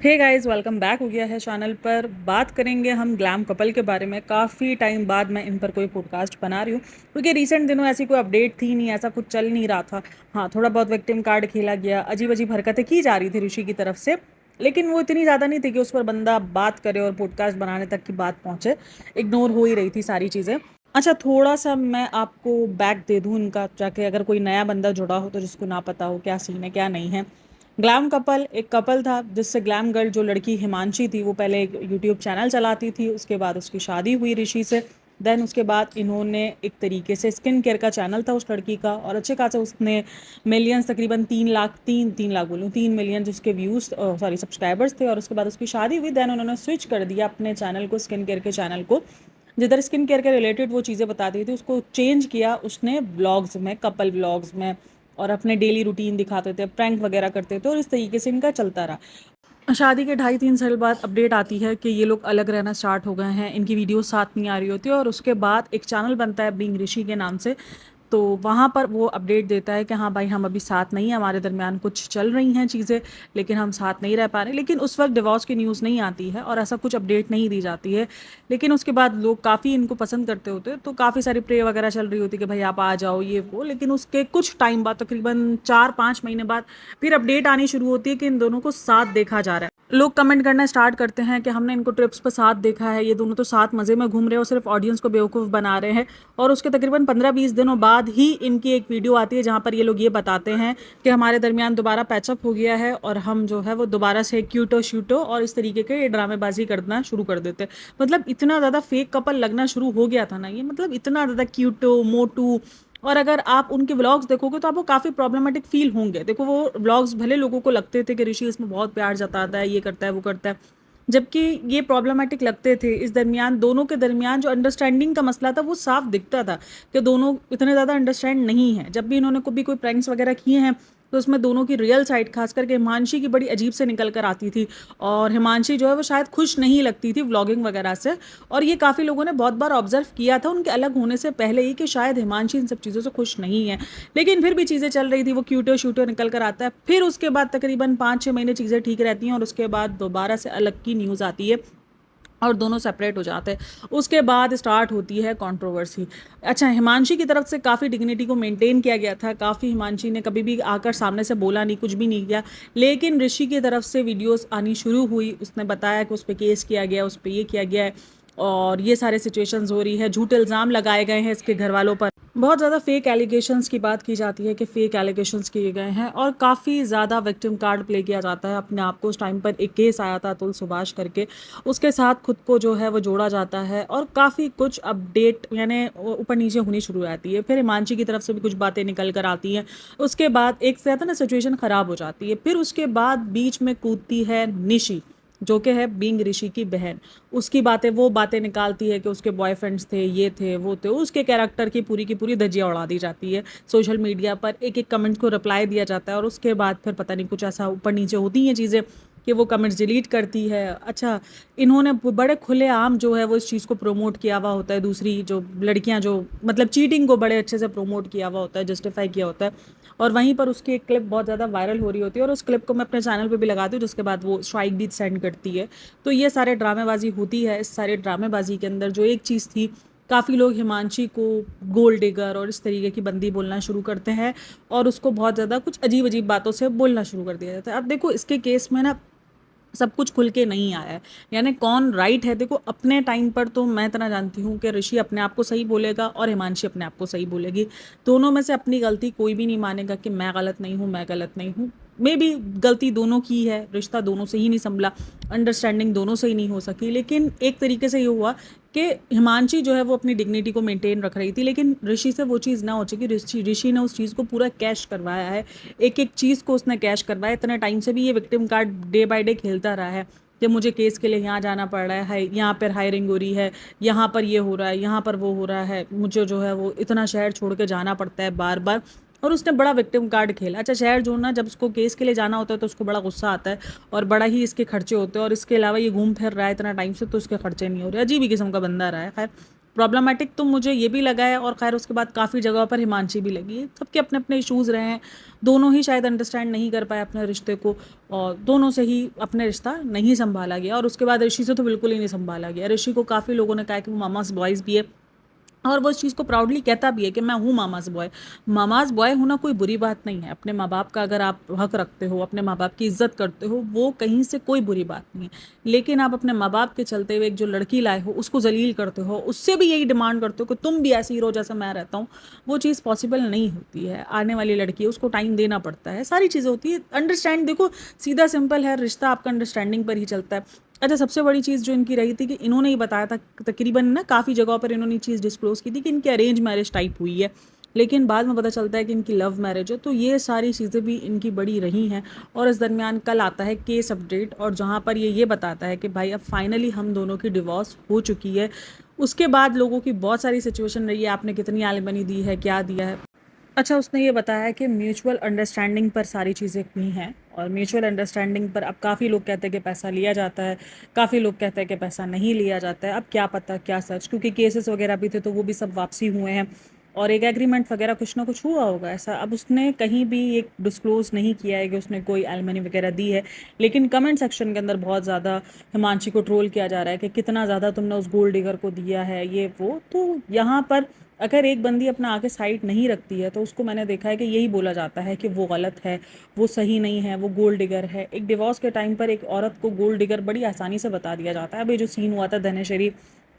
Hey guys, welcome back हो गया है चैनल पर। बात करेंगे हम ग्लैम कपल के बारे में। काफ़ी टाइम बाद मैं इन पर कोई पॉडकास्ट बना रही हूँ क्योंकि रिसेंट दिनों ऐसी कोई अपडेट थी नहीं, ऐसा कुछ चल नहीं रहा था। हाँ, थोड़ा बहुत विक्टिम कार्ड खेला गया, अजीब अजीब हरकतें की जा रही थी ऋषि की तरफ से, लेकिन वो इतनी ज़्यादा नहीं थी कि उस पर बंदा बात करे और पॉडकास्ट बनाने तक की बात पहुँचे। इग्नोर हो ही रही थी सारी चीज़ें। अच्छा, थोड़ा सा मैं आपको बैक दे दूँ इनका, जाके अगर कोई नया बंदा जुड़ा हो तो जिसको ना पता हो क्या सीन है क्या नहीं है। ग्लैम कपल एक कपल था जिससे ग्लैम गर्ल जो लड़की हिमांशी थी वो पहले एक यूट्यूब चैनल चलाती थी, उसके बाद उसकी शादी हुई ऋषि से। देन उसके बाद इन्होंने एक तरीके से स्किन केयर का चैनल था उस लड़की का, और अच्छे खासे उसने मिलियंस, तकरीबन 3 लाख, तीन लाख बोलूँ, 3 मिलियन जिसके व्यूज़ सॉरी सब्सक्राइबर्स थे। और उसके बाद उसकी शादी हुई। देन उन्होंने स्विच कर दिया अपने चैनल को, स्किन केयर के चैनल को, जिधर स्किन केयर के रिलेटेड वो चीज़ें बताती थी उसको चेंज किया उसने व्लॉग्स में, कपल व्लॉग्स में, और अपने डेली रूटीन दिखाते थे, प्रैंक वगैरह करते थे, और इस तरीके से इनका चलता रहा। शादी के 2.5-3 साल बाद अपडेट आती है कि ये लोग अलग रहना स्टार्ट हो गए हैं, इनकी वीडियो साथ नहीं आ रही होती, और उसके बाद एक चैनल बनता है बीइंग ऋषि के नाम से। तो वहाँ पर वो अपडेट देता है कि हाँ भाई, हम अभी साथ नहीं हैं, हमारे दरमियान कुछ चल रही हैं चीज़ें, लेकिन हम साथ नहीं रह पा रहे। लेकिन उस वक्त डिवोर्स की न्यूज़ नहीं आती है और ऐसा कुछ अपडेट नहीं दी जाती है। लेकिन उसके बाद लोग काफ़ी इनको पसंद करते होते, तो काफ़ी सारी प्रे वगैरह चल रही होती कि भाई आप आ जाओ ये वो। लेकिन उसके कुछ टाइम बाद, तकरीबन 4-5 महीने बाद, फिर अपडेट आनी शुरू होती है कि इन दोनों को साथ देखा जा रहा है। लोग कमेंट करना स्टार्ट करते हैं कि हमने इनको ट्रिप्स पर साथ देखा है, ये दोनों तो साथ मज़े में घूम रहे हैं और सिर्फ ऑडियंस को बेवकूफ़ बना रहे हैं। और उसके तकरीबन 15-20 दिनों बाद ही इनकी एक वीडियो आती है जहाँ पर ये लोग ये बताते हैं कि हमारे दरमियान दोबारा पैचअप हो गया है और हम जो है वो दोबारा से क्यूटो शूटो और इस तरीके के ये ड्रामेबाजी करना शुरू कर देते हैं। मतलब इतना ज़्यादा फेक कपल लगना शुरू हो गया था ना ये, मतलब इतना ज़्यादा क्यूटो मोटू। और अगर आप उनके व्लॉग्स देखोगे तो आपको काफ़ी प्रॉब्लमेटिक फील होंगे। देखो, वो व्लॉग्स भले लोगों को लगते थे कि ऋषि इसमें बहुत प्यार जताता है, ये करता है वो करता है, जबकि ये प्रॉब्लमेटिक लगते थे। इस दरमियान दोनों के दरमियान जो अंडरस्टैंडिंग का मसला था वो साफ दिखता था कि दोनों इतने ज़्यादा अंडरस्टैंड नहीं है। जब भी इन्होंने कोई प्रैंक्स वगैरह किए हैं तो उसमें दोनों की रियल साइड, खास करके हिमांशी की, बड़ी अजीब से निकल कर आती थी। और हिमांशी जो है वो शायद खुश नहीं लगती थी व्लॉगिंग वगैरह से। और ये काफ़ी लोगों ने बहुत बार ऑब्जर्व किया था उनके अलग होने से पहले ही कि शायद हिमांशी इन सब चीज़ों से खुश नहीं है। लेकिन फिर भी चीज़ें चल रही थी, वो क्यूटो शूटो निकल कर आता है। फिर उसके बाद तकरीबन 5-6 महीने चीज़ें ठीक रहती हैं और उसके बाद दोबारा से अलग की न्यूज़ आती है और दोनों सेपरेट हो जाते हैं। उसके बाद स्टार्ट होती है कंट्रोवर्सी। अच्छा, हिमांशी की तरफ से काफ़ी डिग्निटी को मेंटेन किया गया था, काफ़ी हिमांशी ने कभी भी आकर सामने से बोला नहीं, कुछ भी नहीं किया। लेकिन ऋषि की तरफ से वीडियोस आनी शुरू हुई, उसने बताया कि उस पर केस किया गया, उस पर ये किया गया है, और ये सारे सिचुएशंस हो रही है, झूठे इल्ज़ाम लगाए गए हैं इसके घर वालों पर। बहुत ज़्यादा फेक एलिगेशंस की बात की जाती है कि फेक एलिगेशंस किए गए हैं, और काफ़ी ज़्यादा विक्टिम कार्ड प्ले किया जाता है अपने आप को। उस टाइम पर एक केस आया था अतुल सुभाष करके, उसके साथ खुद को जो है वो जोड़ा जाता है, और काफ़ी कुछ अपडेट यानी ऊपर नीचे होनी शुरू हो जाती है। फिर हिमांशी की तरफ से भी कुछ बातें निकल कर आती हैं। उसके बाद एक से ना सिचुएशन ख़राब हो जाती है। फिर उसके बाद बीच में कूदती है निशी, जो कि है बीइंग ऋषि की बहन। उसकी बातें, वो बातें निकालती है कि उसके बॉयफ्रेंड्स थे, ये थे वो थे, उसके कैरेक्टर की पूरी धज्जियाँ उड़ा दी जाती है। सोशल मीडिया पर एक एक कमेंट को रिप्लाई दिया जाता है, और उसके बाद फिर पता नहीं कुछ ऐसा ऊपर नीचे होती हैं चीज़ें कि वो कमेंट्स डिलीट करती है। अच्छा, इन्होंने बड़े खुलेआम जो है वो इस चीज़ को प्रमोट किया हुआ होता है, दूसरी जो लड़कियां जो मतलब चीटिंग को बड़े अच्छे से प्रमोट किया हुआ होता है, जस्टिफाई किया होता है। और वहीं पर उसकी एक क्लिप बहुत ज़्यादा वायरल हो रही होती है, और उस क्लिप को मैं अपने चैनल पे भी लगाती हूँ, जिसके बाद वो स्ट्राइक भी सेंड करती है। तो ये सारे ड्रामेबाजी होती है। इस सारे ड्रामेबाजी के अंदर जो एक चीज़ थी, काफ़ी लोग हिमांशी को गोल्ड डिगर और इस तरीके की बंदी बोलना शुरू करते हैं, और उसको बहुत ज़्यादा कुछ अजीब अजीब बातों से बोलना शुरू कर दिया जाता है। अब देखो, इसके केस में ना सब कुछ खुल के नहीं आया है, यानी कौन राइट है। देखो, अपने टाइम पर तो मैं इतना जानती हूँ कि ऋषि अपने आप को सही बोलेगा और हिमांशी अपने आप को सही बोलेगी। दोनों में से अपनी गलती कोई भी नहीं मानेगा कि मैं गलत नहीं हूँ, मैं गलत नहीं हूँ। मे भी गलती दोनों की है, रिश्ता दोनों से ही नहीं संभला, अंडरस्टैंडिंग दोनों से ही नहीं हो सकी। लेकिन एक तरीके से ये हुआ कि हिमांशी जो है वो अपनी डिग्निटी को मेंटेन रख रही थी, लेकिन ऋषि से वो चीज़ ना हो सकी। ऋषि ने उस चीज़ को पूरा कैश करवाया है, एक एक चीज़ को उसने कैश करवाया। इतने टाइम से भी ये victim card day by day खेलता रहा है कि मुझे केस के लिए यहाँ जाना पड़ रहा है, यहाँ पर हायरिंग हो रही है, यहाँ पर ये हो रहा है, यहाँ पर वो हो रहा है, मुझे जो है वो इतना शहर छोड़ के जाना पड़ता है बार बार। और उसने बड़ा विक्टिम कार्ड खेला। अच्छा, शहर छोड़ना, जब उसको केस के लिए जाना होता है तो उसको बड़ा गुस्सा आता है, और बड़ा ही इसके खर्चे होते हैं, और इसके अलावा ये घूम फिर रहा है इतना टाइम से तो उसके खर्चे नहीं हो रहे। अजीब ही किस्म का बंदा रहा है। खैर, प्रॉब्लमैटिक तो मुझे ये भी लगा है, और खैर उसके बाद काफ़ी जगहों पर हिमांशी भी लगी है। सबके अपने अपने इश्यूज़ रहे हैं, दोनों ही शायद अंडरस्टैंड नहीं कर पाए अपने रिश्ते को, और दोनों से ही अपने रिश्ता नहीं संभाला गया। और उसके बाद ऋषि से तो बिल्कुल ही नहीं संभाला गया। ऋषि को काफ़ी लोगों ने कहा कि वो मामास बॉयज़ भी है, और वो इस चीज़ को प्राउडली कहता भी है कि मैं हूँ मामाज़ बॉय। मामाज़ बॉय होना कोई बुरी बात नहीं है। अपने माँ बाप का अगर आप हक रखते हो, अपने माँ बाप की इज्जत करते हो, वो कहीं से कोई बुरी बात नहीं है। लेकिन आप अपने माँ बाप के चलते हुए एक जो लड़की लाए हो उसको जलील करते हो, उससे भी यही डिमांड करते हो कि तुम भी ऐसी ही रहो जैसा मैं रहता हूँ, वो चीज़ पॉसिबल नहीं होती है। आने वाली लड़की है, उसको टाइम देना पड़ता है, सारी चीज़ें होती है। अंडरस्टैंड, देखो सीधा सिंपल है, रिश्ता आपका अंडरस्टैंडिंग पर ही चलता है। अच्छा, सबसे बड़ी चीज़ जो इनकी रही थी कि इन्होंने ही बताया था, तकरीबन ना काफ़ी जगहों पर इन्होंने चीज़ डिस्क्लोज़ की थी कि इनकी अरेंज मैरिज टाइप हुई है, लेकिन बाद में पता चलता है कि इनकी लव मैरिज है। तो ये सारी चीज़ें भी इनकी बड़ी रही हैं। और इस दरमियान कल आता है केस अपडेट, और जहाँ पर ये बताता है कि भाई अब फाइनली हम दोनों की डिवोर्स हो चुकी है। उसके बाद लोगों की बहुत सारी सिचुएशन रही है, आपने कितनी एलिमनी दी है, क्या दिया है। अच्छा, उसने ये बताया कि म्यूचुअल अंडरस्टैंडिंग पर सारी चीज़ें हुई हैं, और म्यूचुअल अंडरस्टैंडिंग पर अब काफ़ी लोग कहते हैं कि पैसा लिया जाता है, काफ़ी लोग कहते हैं कि पैसा नहीं लिया जाता है। अब क्या पता क्या सच, क्योंकि केसेस वगैरह भी थे तो वो भी सब वापसी हुए हैं, और एक एग्रीमेंट वगैरह कुछ ना कुछ हुआ होगा ऐसा। अब उसने कहीं भी एक डिस्क्लोज़ नहीं किया है कि उसने कोई एलिमनी वगैरह दी है, लेकिन कमेंट सेक्शन के अंदर बहुत ज़्यादा हिमांशी को ट्रोल किया जा रहा है कि कितना ज़्यादा तुमने उस गोल्ड डिगर को दिया है, ये वो। तो यहाँ पर अगर एक बंदी अपना आके साइड नहीं रखती है तो उसको मैंने देखा है कि यही बोला जाता है कि वो गलत है, वो सही नहीं है, वो गोल्ड डिगर है। एक डिवोर्स के टाइम पर एक औरत को गोल्ड डिगर बड़ी आसानी से बता दिया जाता है। अभी जो सीन हुआ था धनेश्वरी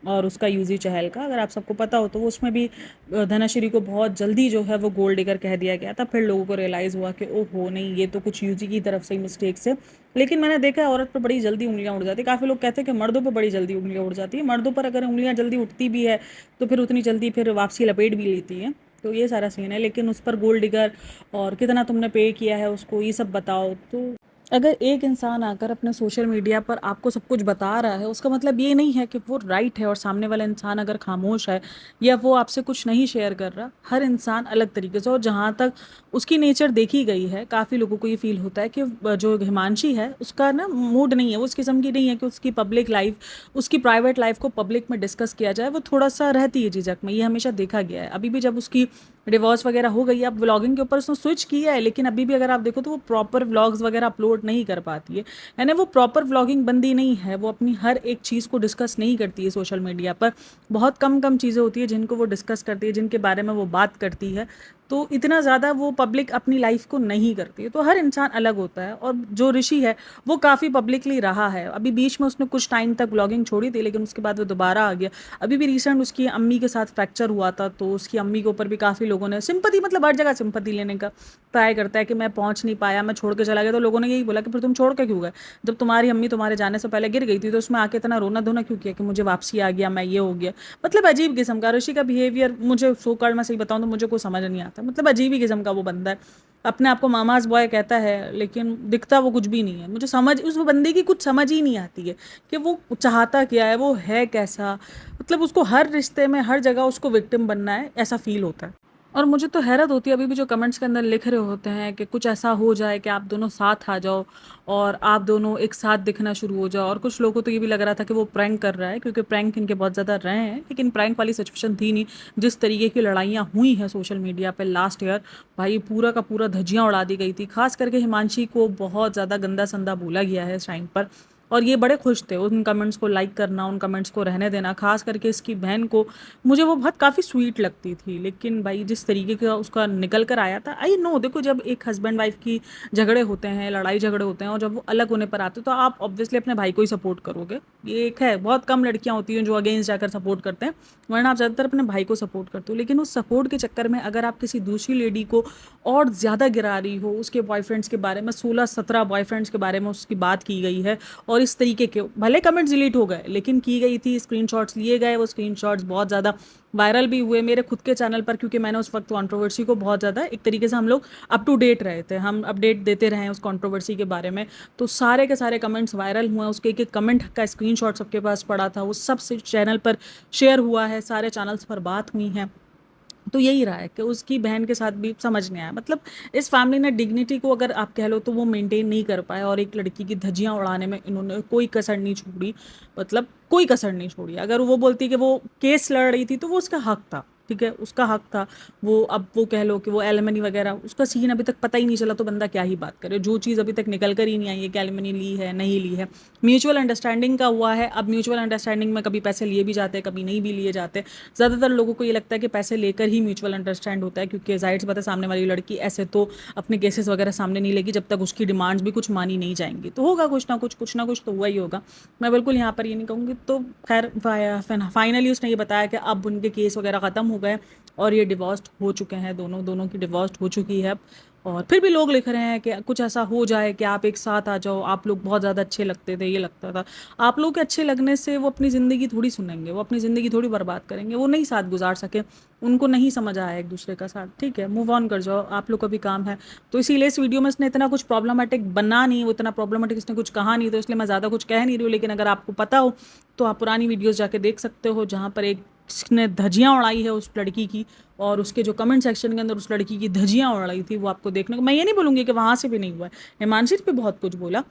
और उसका यूजी चहल का, अगर आप सबको पता हो तो वो उसमें भी धनाश्री को बहुत जल्दी जो है वो गोल्ड डिगर कह दिया गया था। फिर लोगों को रियलाइज़ हुआ कि ओहो नहीं, ये तो कुछ यूजी की तरफ से ही मिस्टेक से। लेकिन मैंने देखा है औरत पर बड़ी जल्दी उंगलियां उड़ जाती है। काफ़ी लोग कहते हैं कि मर्दों पर बड़ी जल्दी उंगलियां उड़ जाती है। मर्दों पर अगर उंगलियां जल्दी उठती भी है तो फिर उतनी जल्दी फिर वापसी लपेट भी लेती है। तो ये सारा सीन है। लेकिन उस पर गोल्ड डिगर और कितना तुमने पे किया है उसको, ये सब बताओ। तो अगर एक इंसान आकर अपने सोशल मीडिया पर आपको सब कुछ बता रहा है, उसका मतलब ये नहीं है कि वो राइट है, और सामने वाला इंसान अगर खामोश है या वो आपसे कुछ नहीं शेयर कर रहा। हर इंसान अलग तरीके से, और जहाँ तक उसकी नेचर देखी गई है, काफ़ी लोगों को ये फील होता है कि जो हिमांशी है उसका ना मूड नहीं है, वो उस किस्म की नहीं है कि उसकी पब्लिक लाइफ, उसकी प्राइवेट लाइफ को पब्लिक में डिस्कस किया जाए। वो थोड़ा सा रहती है झिझक में, ये हमेशा देखा गया है। अभी भी जब उसकी डिवोर्स वगैरह हो गई है, अब व्लॉगिंग के ऊपर उसने स्विच किया है, लेकिन अभी भी अगर आप देखो तो वो प्रॉपर व्लॉग्स वगैरह अपलोड नहीं कर पाती है। यानी वो प्रॉपर व्लॉगिंग बंदी नहीं है, वो अपनी हर एक चीज़ को डिस्कस नहीं करती है सोशल मीडिया पर। बहुत कम कम चीज़ें होती है जिनको वो डिस्कस करती है, जिनके बारे में वो बात करती है। तो इतना ज़्यादा वो पब्लिक अपनी लाइफ को नहीं करती है। तो हर इंसान अलग होता है, और जो ऋषि है वो काफ़ी पब्लिकली रहा है। अभी बीच में उसने कुछ टाइम तक व्लॉगिंग छोड़ी थी, लेकिन उसके बाद वो दोबारा आ गया। अभी भी रिसेंट उसकी अम्मी के साथ फ्रैक्चर हुआ था, तो उसकी अम्मी के ऊपर भी काफ़ी लोगों ने सिंपैथी, मतलब हर जगह सिंपैथी लेने का ट्राई करता है कि मैं पहुंच नहीं पाया, मैं छोड़ के चला गया। तो लोगों ने यही बोला कि फिर तुम छोड़ के क्यों गए? जब तुम्हारी अम्मी तुम्हारे जाने से पहले गिर गई थी तो उसमें आके इतना रोना धोना क्यों किया कि मुझे वापसी आ गया, मैं ये हो गया। मतलब अजीब किस्म का ऋषि का बिहेवियर, मुझे सो कॉल्ड मैं सही बताऊं तो मुझे कोई समझ नहीं आता। मतलब अजीब ही किस्म का वो बंदा है। अपने आप को मामाज बॉय कहता है, लेकिन दिखता वो कुछ भी नहीं है। मुझे समझ उस बंदे की कुछ समझ ही नहीं आती है कि वो चाहता क्या है, वो है कैसा। मतलब उसको हर रिश्ते में हर जगह उसको विक्टिम बनना है, ऐसा फील होता है। और मुझे तो हैरत होती है अभी भी जो कमेंट्स के अंदर लिख रहे होते हैं कि कुछ ऐसा हो जाए कि आप दोनों साथ आ जाओ और आप दोनों एक साथ दिखना शुरू हो जाओ। और कुछ लोगों को तो ये भी लग रहा था कि वो प्रैंक कर रहा है, क्योंकि प्रैंक इनके बहुत ज़्यादा रहे हैं, लेकिन प्रैंक वाली सिचुएशन थी नहीं। जिस तरीके की लड़ाइयाँ हुई हैं सोशल मीडिया पे लास्ट ईयर, भाई पूरा का पूरा धज्जियाँ उड़ा दी गई थी। खास करके हिमांशी को बहुत ज़्यादा गंदा संदा बोला गया है इस टाइम पर, और ये बड़े खुश थे उन कमेंट्स को लाइक करना, उन कमेंट्स को रहने देना। खास करके इसकी बहन को, मुझे वो बहुत काफ़ी स्वीट लगती थी, लेकिन भाई जिस तरीके का उसका निकल कर आया था, आई नो, देखो जब एक हस्बैंड वाइफ की झगड़े होते हैं, लड़ाई झगड़े होते हैं, और जब वो अलग होने पर आते हैं तो आप ऑब्वियसली अपने भाई को ही सपोर्ट करोगे। ये एक है, बहुत कम लड़कियां होती हैं जो अगेंस्ट जाकर सपोर्ट करते हैं, वरना आप ज़्यादातर अपने भाई को सपोर्ट करते हो। लेकिन उस सपोर्ट के चक्कर में अगर आप किसी दूसरी लेडी को और ज़्यादा गिरा रही हो, उसके बॉयफ्रेंड्स के बारे में 16-17 बॉयफ्रेंड्स के बारे में उसकी बात की गई है, और इस तरीके के भले कमेंट्स डिलीट हो गए लेकिन की गई थी, स्क्रीनशॉट्स लिए गए, वो स्क्रीनशॉट्स बहुत ज़्यादा वायरल भी हुए मेरे खुद के चैनल पर, क्योंकि मैंने उस वक्त कंट्रोवर्सी को बहुत ज़्यादा एक तरीके से हम लोग अप टू डेट रहे थे, हम अपडेट देते रहे उस कंट्रोवर्सी के बारे में। तो सारे के सारे कमेंट्स वायरल हुए, उसके एक एक कमेंट का स्क्रीनशॉट सबके पास पड़ा था, वो सब चैनल पर शेयर हुआ है, सारे चैनल्स पर बात हुई हैं। तो यही रहा है कि उसकी बहन के साथ भी समझ नहीं आया। मतलब इस फैमिली ने डिग्निटी को अगर आप कह लो तो वो मेंटेन नहीं कर पाए, और एक लड़की की धज्जियां उड़ाने में इन्होंने कोई कसर नहीं छोड़ी। मतलब कोई कसर नहीं छोड़ी। अगर वो बोलती कि वो केस लड़ रही थी तो वो उसका हक था, ठीक है, उसका हक था। वो अब वो कह लो कि वो एलिमनी वगैरह उसका सीन अभी तक पता ही नहीं चला, तो बंदा क्या ही बात करे। जो चीज़ अभी तक निकल कर ही नहीं आई है कि एलिमनी ली है नहीं ली है। म्यूचुअल अंडरस्टैंडिंग का हुआ है। अब म्यूचुअल अंडरस्टैंडिंग में कभी पैसे लिए भी जाते हैं, कभी नहीं भी लिए जाते। ज़्यादातर लोगों को ये लगता है कि पैसे लेकर ही म्यूचुअल अंडरस्टैंड होता है, क्योंकि जाहिर सी बात है सामने वाली लड़की ऐसे तो अपने केसेस वगैरह सामने नहीं लेगी जब तक उसकी डिमांड्स भी कुछ मानी नहीं जाएंगी। तो होगा कुछ ना कुछ तो हुआ ही होगा। मैं बिल्कुल यहाँ पर ये नहीं कहूँगी। तो खैर फाइनली उसने ये बताया कि अब उनके केस वगैरह ख़त्म हो गए और ये डिवोर्स्ड हो चुके हैं, दोनों दोनों की डिवोर्स्ड हो चुकी है अब। और फिर भी लोग लिख रहे हैं कि कुछ ऐसा हो जाए कि आप एक साथ आ जाओ, आप लोग बहुत ज़्यादा अच्छे लगते थे, ये लगता था। आप लोग के अच्छे लगने से वो अपनी ज़िंदगी थोड़ी सुनेंगे, वो अपनी ज़िंदगी थोड़ी बर्बाद करेंगे। वो नहीं साथ गुजार सके, उनको नहीं समझ आया एक दूसरे का साथ, ठीक है, मूव ऑन कर जाओ, आप लोग का भी काम है। तो इसीलिए इस वीडियो में इसने इतना कुछ प्रॉब्लमेटिक बना नहीं, वो इतना प्रॉब्लमेटिक इसने कुछ कहा नहीं, तो इसलिए मैं ज़्यादा कुछ कह नहीं रही हूँ। लेकिन अगर आपको पता हो तो आप पुरानी वीडियोज़ जाके देख सकते हो, जहाँ पर एक ने धज्जियां उड़ाई है उस लड़की की, और उसके जो कमेंट सेक्शन के अंदर उस लड़की की धज्जियां उड़ाई थी, वो आपको देखने को। मैं ये नहीं बोलूँगी कि वहाँ से भी नहीं हुआ है, हिमांशी पे बहुत कुछ बोला,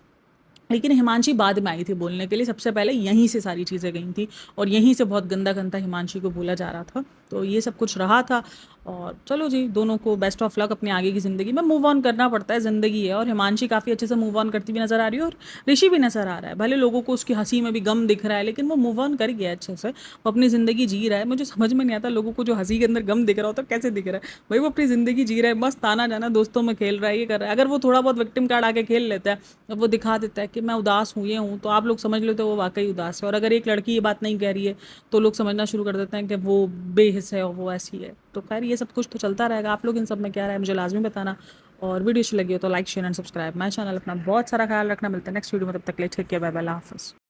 लेकिन हिमांशी बाद में आई थी बोलने के लिए। सबसे पहले यहीं से सारी चीज़ें गई थी, और यहीं से बहुत गंदा गंदा हिमांशी को बोला जा रहा था। तो ये सब कुछ रहा था। और चलो जी, दोनों को बेस्ट ऑफ लक अपनी आगे की ज़िंदगी में। मूव ऑन करना पड़ता है, ज़िंदगी है। और हिमांशी काफ़ी अच्छे से मूव ऑन करती हुई नज़र आ रही है, और ऋषि भी नज़र आ रहा है। भले लोगों को उसकी हंसी में भी गम दिख रहा है, लेकिन वो मूव ऑन कर गया है अच्छे से, वो अपनी ज़िंदगी जी रहा है। मुझे समझ में नहीं आता लोगों को जो हंसी के अंदर गम दिख रहा हो तो कैसे दिख रहा है भाई। वो अपनी ज़िंदगी जी रहा है, मस्त आना जाना दोस्तों में खेल रहा है, ये कर रहा है। अगर वो थोड़ा बहुत विक्टिम कार्ड आके खेल लेता है, अब वो दिखा देता है कि मैं उदास हूँ, ये हूँ, तो आप लोग समझ लेते हो वो वाकई उदास है। और अगर एक लड़की ये बात नहीं कह रही है तो लोग समझना शुरू कर देते हैं कि वो बेहिस है और वो ऐसी है। तो खैर ये सब कुछ तो चलता रहेगा। आप लोग इन सब में क्या राय है मुझे लाजमी बताना। और वीडियो अच्छी लगी हो तो like share and subscribe my channel. अपना बहुत सारा ख्याल रखना। मिलता है नेक्स्ट वीडियो में, तब तक के लिए ठीक है, बाय बाय, अल्लाह हाफ़िज़।